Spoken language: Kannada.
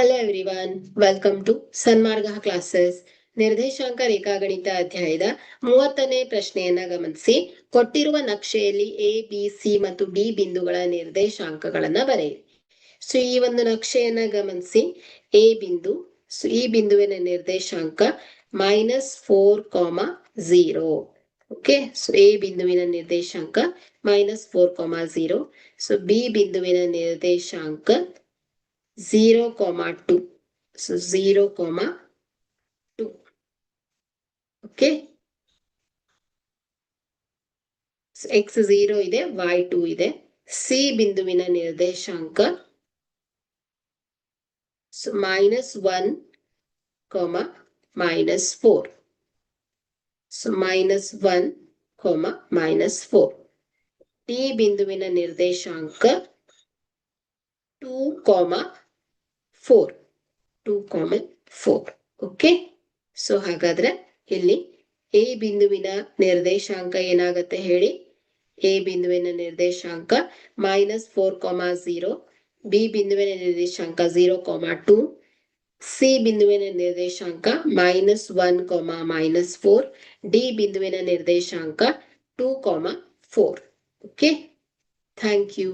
Hello everyone, welcome to Sanmarga classes. ನಿರ್ದೇಶಾಂಕ ರೇಖಾಗಣಿತ ಅಧ್ಯಾಯದ 30ನೇ ಪ್ರಶ್ನೆಯನ್ನ ಗಮನಿಸಿ. ಕೊಟ್ಟಿರುವ ನಕ್ಷೆಯಲ್ಲಿ ಎ ಬಿ ಸಿ ಮತ್ತು ಡಿ ಬಿಂದುಗಳ ನಿರ್ದೇಶಾಂಕಗಳನ್ನ ಬರೆಯಿರಿ. ಸೊ ಈ ಒಂದು ನಕ್ಷೆಯನ್ನ ಗಮನಿಸಿ. ಎ ಬಿಂದು, ಸೊ ಈ ಬಿಂದುವಿನ ನಿರ್ದೇಶಾಂಕ -4,0. ಓಕೆ, ಸೊ ಎ ಬಿಂದುವಿನ ನಿರ್ದೇಶಾಂಕ -4,0. ಸೊ ಬಿ ಬಿಂದುವಿನ ನಿರ್ದೇಶಾಂಕ 0,2. So 0,2. Okay. So x 0 ಇದೆ, y 2 ಇದೆ. C ಬಿಂದುವಿನ ನಿರ್ದೇಶಾಂಕ so -1, -4. So -1, -4. D ಬಿಂದುವಿನ ನಿರ್ದೇಶಾಂಕ 2,4. ಓಕೆ, ಸೊ ಹಾಗಾದ್ರೆ ಇಲ್ಲಿ ಎ ಬಿಂದುವಿನ ನಿರ್ದೇಶಾಂಕ ಏನಾಗತ್ತೆ ಹೇಳಿ. ಎ ಬಿಂದುವಿನ ನಿರ್ದೇಶಾಂಕ -4,0, ಬಿ ಬಿಂದುವಿನ ನಿರ್ದೇಶಾಂಕ 0,2, ಸಿ ಬಿಂದುವಿನ ನಿರ್ದೇಶಾಂಕ -1, -4, ಡಿ ಬಿಂದುವಿನ ನಿರ್ದೇಶಾಂಕ 2,4. Okay, thank you.